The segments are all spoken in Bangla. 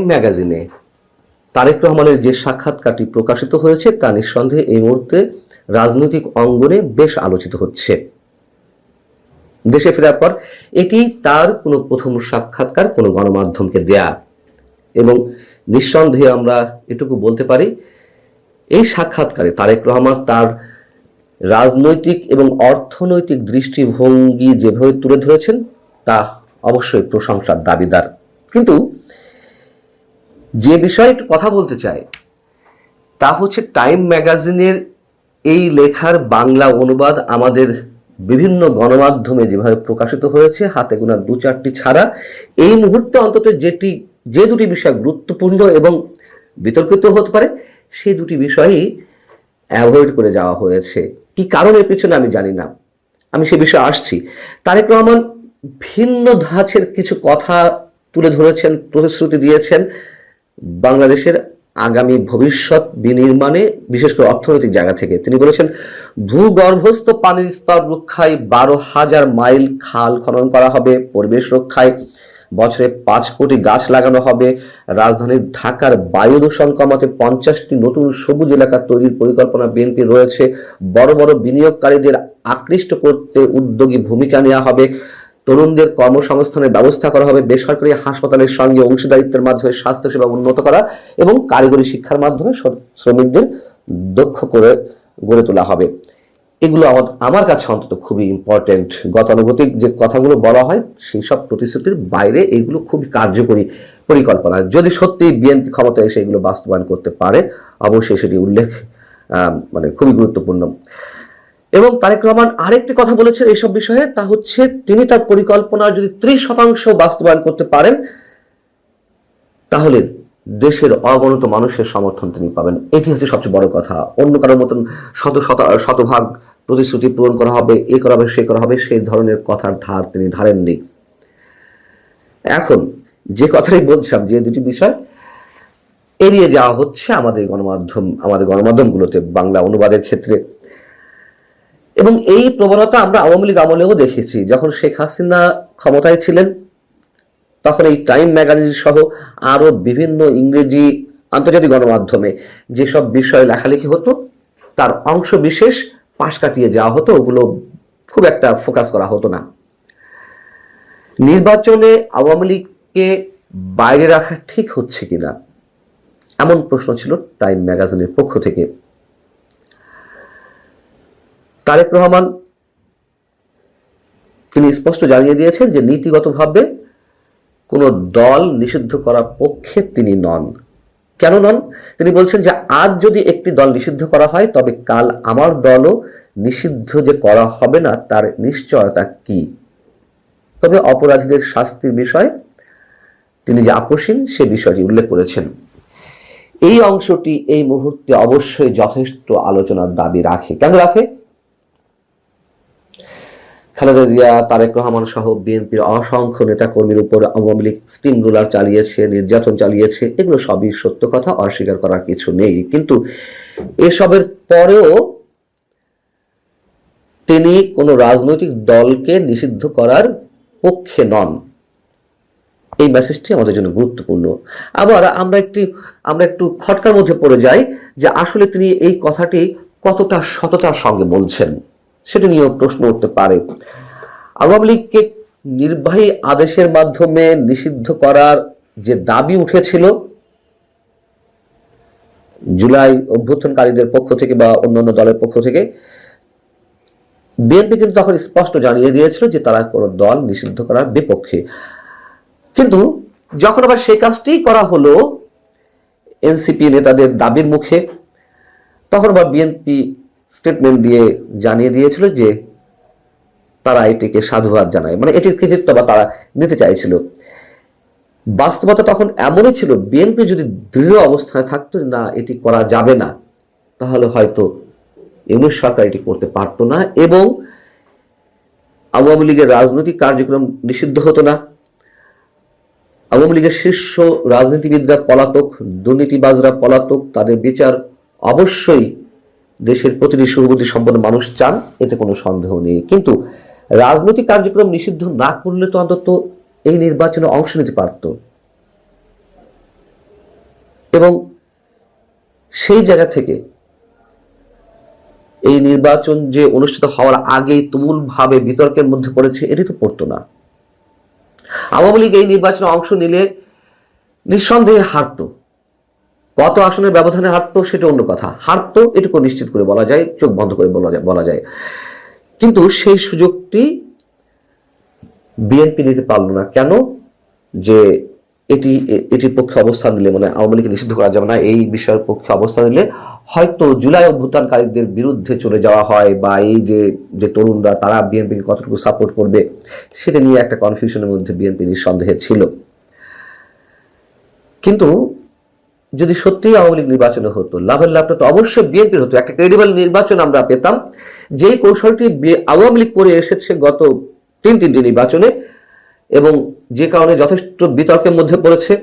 ম্যাগাজিনে তারেক রহমানের যে সাক্ষাৎকারটি প্রকাশিত হয়েছে তা নিঃসন্দেহে এই মুহূর্তে রাজনৈতিক অঙ্গনে বেশ আলোচিত হচ্ছে। দেশে ফেরার পর এটি তার কোনো প্রথম সাক্ষাৎকার কোনো গণমাধ্যমকে দেয়া, এবং নিঃসন্দেহে আমরা এটুকু বলতে পারি এই সাক্ষাৎকারে তারেক রহমান তার রাজনৈতিক এবং অর্থনৈতিক দৃষ্টিভঙ্গি যেভাবে তুলে ধরেছেন তা অবশ্যই প্রশংসার দাবিদার। কিন্তু যে বিষয়ে একটু কথা বলতে চাই তা হচ্ছে টাইম ম্যাগাজিনের এই লেখার বাংলা অনুবাদ আমাদের বিভিন্ন গণমাধ্যমে যেভাবে প্রকাশিত হয়েছে হাতে গোনা 2-4টি ছাড়া এই মুহূর্তে অন্তত যে দুটি বিষয় গুরুত্বপূর্ণ এবং বিতর্কিত হতে পারে সেই দুটি বিষয়ই অ্যাভয়েড করে যাওয়া হয়েছে। কি কারণের পিছনে আমি জানি না, আমি সে বিষয়ে আসছি। তারেক রহমান ভিন্ন ধাঁচের কিছু কথা তুলে ধরেছেন, প্রতিশ্রুতি দিয়েছেন বাংলাদেশের আগামী ভবিষ্যৎ বিনির্মাণে, বিশেষ করে অর্থনৈতিক জায়গা থেকে। তিনি বলেছেন ভূগর্ভস্থ পানির স্তর রক্ষায় 12,000 মাইল খাল খনন করা হবে, পরিবেশ রক্ষায় বছরে 5 কোটি গাছ লাগানো হবে, রাজধানী ঢাকার বায়ু দূষণ কমাতে 50টি নতুন সবুজ এলাকা তৈরির পরিকল্পনা বিএনপির রয়েছে, বড় বড় বিনিয়োগকারীদের আকৃষ্ট করতে উদ্যোগী ভূমিকা নেওয়া হবে, তরুণদের কর্মসংস্থানের ব্যবস্থা করা হবে, বেসরকারি হাসপাতালের সঙ্গে অংশীদারিত্বের মাধ্যমে স্বাস্থ্যসেবা উন্নত করা এবং কারিগরি শিক্ষার মাধ্যমে শ্রমিকদের দক্ষ করে গড়ে তোলা হবে। এগুলো আমার কাছে অন্তত খুবই ইম্পর্টেন্ট। গতানুগতিক যে কথাগুলো বলা হয় সেই সব প্রতিশ্রুতির বাইরে এগুলো খুবই কার্যকরী পরিকল্পনা। যদি সত্যি বিএনপি ক্ষমতায় এসে এগুলো বাস্তবায়ন করতে পারে অবশ্যই সেটি উল্লেখ খুবই গুরুত্বপূর্ণ। এবং তারেক রহমান আরেকটি কথা বলেছেন এইসব বিষয়ে, তা হচ্ছে তিনি তার পরিকল্পনা যদি 30% বাস্তবায়ন করতে পারেন তাহলে দেশের অগণিত মানুষের সমর্থন তিনি পাবেন। এটি হচ্ছে সবচেয়ে বড় কথা। অন্য কারোর মতন শতভাগ প্রতিশ্রুতি পূরণ করা হবে, এ করা হবে, সে করা হবে, সেই ধরনের কথার ধার তিনি ধারেননি। এখন যে কথাই বলছিলাম, যে দুটি বিষয় এড়িয়ে যাওয়া হচ্ছে আমাদের গণমাধ্যমগুলোতে বাংলা অনুবাদের ক্ষেত্রে, এবং এই প্রবণতা আমরা আওয়ামী লীগ আমলেও দেখেছি। যখন শেখ হাসিনা ক্ষমতায় ছিলেন তখন এই টাইম ম্যাগাজিন সহ আরো বিভিন্ন ইংরেজি আন্তর্জাতিক গণমাধ্যমে যেসব বিষয় লেখালেখি হতো তার অংশ বিশেষ পাশ কাটিয়ে যাওয়া হতো, ওগুলো খুব একটা ফোকাস করা হতো না। নির্বাচনে আওয়ামী লীগকে বাইরে রাখা ঠিক হচ্ছে কিনা এমন প্রশ্ন ছিল টাইম ম্যাগাজিনের পক্ষ থেকে। তারেক রহমান তিনি স্পষ্ট জানিয়ে দিয়েছেন যে নীতিগতভাবে কোনো দল নিষিদ্ধ করার পক্ষে তিনি নন। কেন নন? তিনি বলছেন যে আজ যদি একটি দল নিষিদ্ধ করা হয় তবে কাল আমার দলও নিষিদ্ধ যে করা হবে না তার নিশ্চয়তা কি। তবে অপরাধীদের শাস্তির বিষয়ে তিনি যে আপোষহীন সে বিষয়টি উল্লেখ করেছেন। এই অংশটি এই মুহূর্তে অবশ্যই যথেষ্ট আলোচনার দাবি রাখে। কেন রাখে? খালেদা জিয়া, তারেক রহমান সহ বিএনপির অসংখ্য নেতাকর্মীর উপর আওয়ামী লীগ স্টিম রোলার চালিয়েছে, নির্যাতন চালিয়েছে, এগুলো সবই সত্য কথা, অস্বীকার করার কিছু নেই। কিন্তু এসবের পরেও তিনি কোনো রাজনৈতিক দলকে নিষিদ্ধ করার পক্ষে নন। এই মেসেজটি আমাদের জন্য গুরুত্বপূর্ণ। আবার আমরা একটু খটকার মধ্যে পড়ে যাই যে আসলে তিনি এই কথাটি কতটা সততার সঙ্গে বলছেন সেটা নিয়েও প্রশ্ন উঠতে পারে। আওয়ামী লীগকে নির্বাহী আদেশের মাধ্যমে নিষিদ্ধ করার যে দাবি উঠেছিল জুলাই অভ্যুত্থানকারীদের পক্ষ থেকে বা অন্যান্য দলের পক্ষ থেকে, বিএনপি কিন্তু তখন স্পষ্ট জানিয়ে দিয়েছিল যে তারা কোনো দল নিষিদ্ধ করার বিপক্ষে। কিন্তু যখন আবার সেই কাজটি করা হলো এনসিপি নেতাদের দাবির মুখে, তখন আবার বিএনপি স্টেটমেন্ট দিয়ে জানিয়ে দিয়েছিল যে তারা এটিকে সাধুবাদ জানায়, এটির কৃতিত্ব বা তারা নিতে চাইছিল। বাস্তবতা তখন এমনই ছিল, বিএনপি যদি দৃঢ় অবস্থায় থাকতো না এটি করা যাবে না তাহলে হয়তো ইউনূস সরকার এটি করতে পারতো না এবং আওয়ামী লীগের রাজনৈতিক কার্যক্রম নিষিদ্ধ হতো না। আওয়ামী লীগের শীর্ষ রাজনীতিবিদরা পলাতক, দুর্নীতিবাজরা পলাতক, তাদের বিচার অবশ্যই দেশের প্রতিটি সুবুদ্ধি সম্পন্ন মানুষ চান, এতে কোনো সন্দেহ নেই। কিন্তু রাজনৈতিক কার্যক্রম নিষিদ্ধ না করলে তো অন্তত এই নির্বাচনে অংশ নিতে পারত। এবং সেই জায়গা থেকে এই নির্বাচন যে অনুষ্ঠিত হওয়ার আগেই তুমুলভাবে বিতর্কের মধ্যে পড়েছে, এটি তো পড়তো না। আওয়ামী লীগ এই নির্বাচনে অংশ নিলে নিঃসন্দেহে হারতো। কত আসনের ব্যবধানে হারতো সেটা অন্য কথা, হারতো এটুকু নিশ্চিত করে বলা যায়, চোখ বন্ধ করে বলা যায়। কিন্তু সেই সুযোগটি বিএনপি নিতে পারল না। কেন? যে এটির পক্ষে অবস্থান নিলে, মানে আওয়ামী লীগকে নিষিদ্ধ করা যাবে না এই বিষয়ের পক্ষে অবস্থান নিলে হয়তো জুলাই অভ্যুত্থানকারীদের বিরুদ্ধে চলে যাওয়া হয়, বা এই যে তরুণরা তারা বিএনপিকে কতটুকু সাপোর্ট করবে সেটা নিয়ে একটা কনফিউশনের মধ্যে বিএনপি নিঃসন্দেহে ছিল। কিন্তু যদি সত্যিই আওয়ামী লীগ নির্বাচনে হতো, লাভটা তো অবশ্যই বিএনপির হতো। একটা ক্রেডিবল নির্বাচন আমরা পেতাম। যেই কৌশলটি আওয়ামী লীগ করে এসেছে গত তিনটি নির্বাচনে, এবং যে কারণে যথেষ্ট বিতর্কের মধ্যে পড়েছে,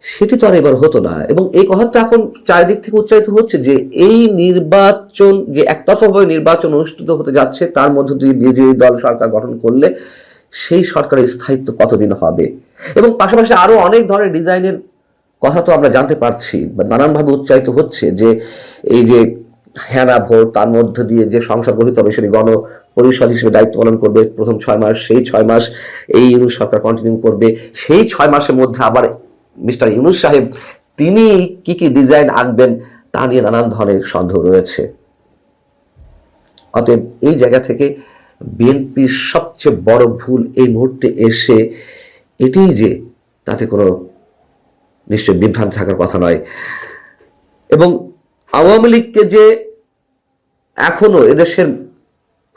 সেটি তো আর এবার হতো না। এবং এই কথাটা এখন চারিদিক থেকে উচ্চারিত হচ্ছে যে এই নির্বাচন, যে একতরফাভাবে নির্বাচন অনুষ্ঠিত হতে যাচ্ছে, তার মধ্য দিয়ে বিজয়ী দল সরকার গঠন করলে সেই সরকারের স্থায়িত্ব কতদিন হবে। এবং পাশাপাশি আরো অনেক ধরনের ডিজাইনের কথা তো আমরা জানতে পারছি, বা নানানভাবে উচ্চারিত হচ্ছে যে এই যে হ্যানা ভোট, তার মধ্য দিয়ে যে সংসদ গঠিত হবে সেটি গণপরিষদ হিসেবে দায়িত্ব পালন করবে প্রথম 6 মাস, সেই 6 মাস এই ইউনূস সরকার কন্টিনিউ করবে। সেই 6 মাসের মধ্যে আবার মিস্টার ইউনূস সাহেব তিনি কি কি ডিজাইন আঁকবেন তা নিয়ে নানান ধরনের সন্দেহ রয়েছে। অতএব এই জায়গা থেকে বিএনপির সবচেয়ে বড় ভুল এই মুহূর্তে এসে এটি যে তাতে কোনো নিশ্চয় বিভ্রান্তি থাকার কথা নয়। এবং আওয়ামী লীগকে যে এখনো এদেশের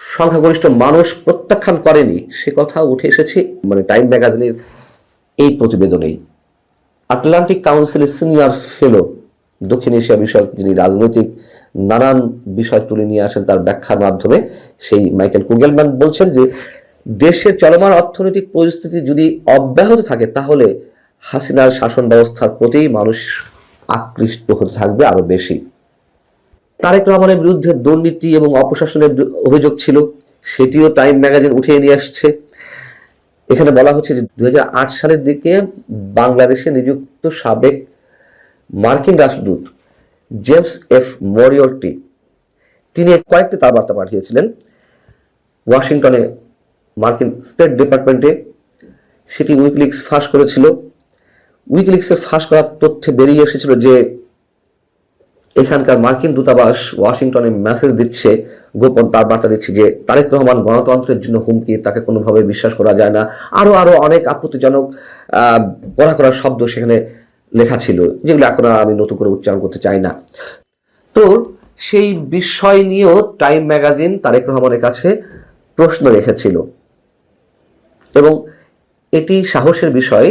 সংখ্যাগরিষ্ঠ মানুষ প্রত্যাখ্যান করেনি সে কথা উঠে এসেছে মানে টাইম ম্যাগাজিনের এই প্রতিবেদনেই। আটলান্টিক কাউন্সিলের সিনিয়র ফেলো, দক্ষিণ এশিয়া বিষয়ক, যিনি রাজনৈতিক নানান বিষয় তুলে নিয়ে আসেন তার ব্যাখ্যার মাধ্যমে, সেই মাইকেল কুগেলম্যান বলছেন যে দেশের চলমান অর্থনৈতিক পরিস্থিতি যদি অব্যাহত থাকে তাহলে হাসিনার শাসন ব্যবস্থার প্রতি মানুষ আকৃষ্ট হতে থাকবে আরো বেশি। তারেক রহমানের বিরুদ্ধে দুর্নীতি এবং অপশাসনের অভিযোগ ছিল, সেটিও টাইম ম্যাগাজিন উঠিয়ে নিয়ে আসছে। এখানে বলা হচ্ছে যে 2008 সালের দিকে বাংলাদেশে নিযুক্ত সাবেক মার্কিন রাষ্ট্রদূত জেমস এফ মরিয়র্টি তিনি কয়েকটি তার বার্তা পাঠিয়েছিলেন ওয়াশিংটনে মার্কিন স্টেট ডিপার্টমেন্টে। সেটি উইকিলিক্স ফাঁস করেছিল। উইকিলিক্সে ফাঁস করার তথ্যে বেরিয়ে এসেছিল যে এখানকার মার্কিন দূতাবাস ওয়াশিংটনে মেসেজ দিচ্ছে, গোপন তার বার্তা দিচ্ছে যে তারেক রহমান গণতন্ত্রের জন্য হুমকি, তাকে কোনোভাবে বিশ্বাস করা যায় না। আরো অনেক আপত্তিজনক পড়া করার শব্দ সেখানে লেখা ছিল, যেগুলো এখন আমি নতুন করে উচ্চারণ করতে চাই না। তো সেই বিষয় নিয়েও টাইম ম্যাগাজিন তারেক রহমানের কাছে প্রশ্ন রেখেছিল, এবং এটি সাহসের বিষয়।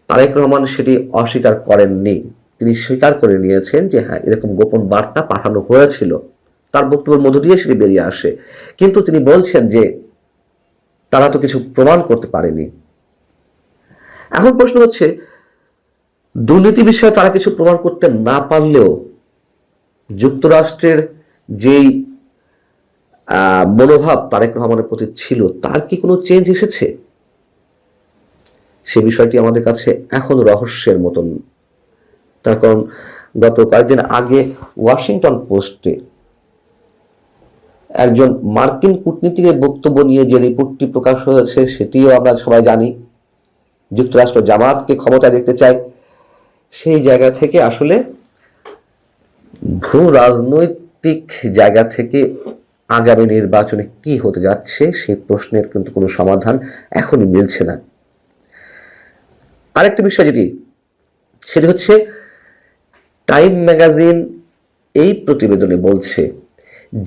তারেক রহমান সেটি অস্বীকার করেননি। তিনি স্বীকার করে নিয়েছেন যে হ্যাঁ, এরকম গোপন বার্তা পাঠানো হয়েছিল। তার বক্তব্যের মধ্য দিয়ে সেটি বেরিয়ে আসে। কিন্তু তিনি বলছেন যে তারা তো কিছু প্রমাণ করতে পারেনি। এখন প্রশ্ন হচ্ছে, দুর্নীতি বিষয়ে তারা কিছু প্রমাণ করতে না পারলেও যুক্তরাষ্ট্রের যেই মনোভাব তারেক রহমানের প্রতি ছিল তার কি কোনো চেঞ্জ এসেছে? সে বিষয়টি আমাদের কাছে এখন রহস্যের মতন। তার কারণ গত কয়েকদিন আগে ওয়াশিংটন পোস্টে একজন মার্কিন কূটনীতিকের বক্তব্য নিয়ে যে রিপোর্টটি প্রকাশ হয়েছে সেটিও আমরা সবাই জানি। যুক্তরাষ্ট্র জামাতকে ক্ষমতায় দেখতে চায়। সেই জায়গা থেকে আসলে ভূ রাজনৈতিক জায়গা থেকে আগামী নির্বাচনে কি হতে যাচ্ছে সেই প্রশ্নের কিন্তু কোনো সমাধান এখনই মিলছে না। আরেকটা বিষয় সেটি হচ্ছে, টাইম ম্যাগাজিন এই প্রতিবেদনে বলছে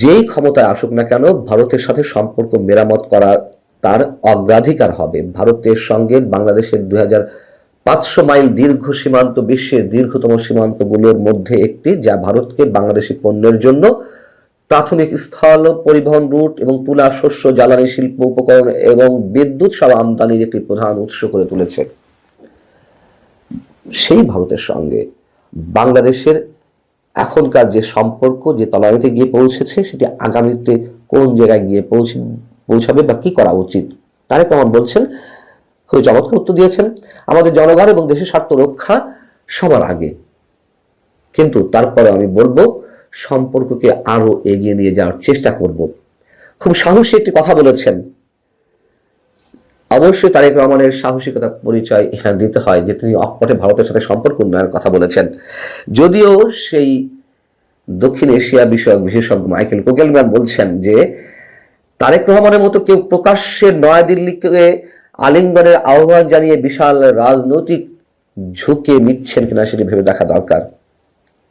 যেই ক্ষমতায় আসুক না কেন ভারতের সাথে সম্পর্ক মেরামত করা তার অগ্রাধিকার হবে। ভারতের সঙ্গে বাংলাদেশের 2500 মাইল দীর্ঘ সীমান্ত বিশ্বের দীর্ঘতম সীমান্তগুলোর মধ্যে একটি, যা ভারতকে বাংলাদেশি পণ্যের জন্য প্রাথমিক স্থল পরিবহন রুট এবং তুলা, শস্য, জ্বালানি, শিল্প উপকরণ এবং বিদ্যুৎ সহ আমদানির একটি প্রধান উৎস করে তুলেছে। সেই ভারতের সঙ্গে বাংলাদেশের এখনকার যে সম্পর্ক যে তলানিতে গিয়ে পৌঁছেছে সেটি আগামীতে কোন জায়গায় গিয়ে পৌঁছাবে বা কি করা উচিত। তারেক রহমান বলছেন, খুবই চমৎকার উত্তর দিয়েছেন, আমাদের জনগণ এবং দেশের স্বার্থ রক্ষা সবার আগে। কিন্তু তারপরে আমি বলবো সম্পর্ককে আরো এগিয়ে নিয়ে যাওয়ার চেষ্টা করব। খুব সাহসী একটি কথা বলেছেন। অবশ্যই তারেক রহমানের সাহসিকতার পরিচয় এখানে দিতে হয় যে তিনি অকপটে ভারতের সাথে সম্পর্ক উন্নয়নের কথা বলেছেন। যদিও সেই দক্ষিণ এশিয়া বিষয়ক বিশেষজ্ঞ মাইকেল কোগেলম্যান বলছেন যে তারেক রহমানের মতো কেউ প্রকাশ্যে নয়াদিল্লিকে আলিঙ্গনের আহ্বান জানিয়ে বিশাল রাজনৈতিক ঝুঁকে নিচ্ছেন কিনা সেটি ভেবে দেখা দরকার।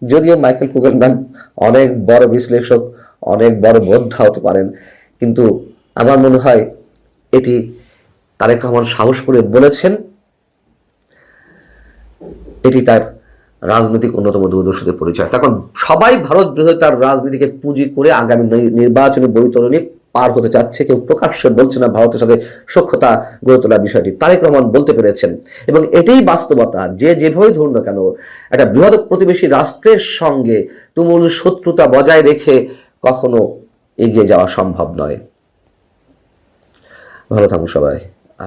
যদিও মাইকেল কুগেলম্যান অনেক বড় বিশ্লেষক, অনেক বড় বোদ্ধা হতে পারেন, কিন্তু আমার মনে হয় এটি তারেক রহমান সাহস করে বলেছেন, এটি তার রাজনৈতিক অন্যতম দূরদর্শীদের পরিচয়। তখন সবাই ভারত বিরোধিতার রাজনীতিকে পুঁজি করে আগামী নির্বাচনী বৈতরণী পার হতে চাচ্ছে। কেউ প্রকাশ্যে বলছে না ভারতের সাথে সখ্যতা গড়ে তোলার বিষয়টি তারেক রহমান বলতে পেরেছেন, এবং এটাই বাস্তবতা। যে যেভাবে ধরুন না কেন, একটা বৃহৎ প্রতিবেশী রাষ্ট্রের সঙ্গে তুমুল শত্রুতা বজায় রেখে কখনো এগিয়ে যাওয়া সম্ভব নয়। ভালো থাকুন সবাই।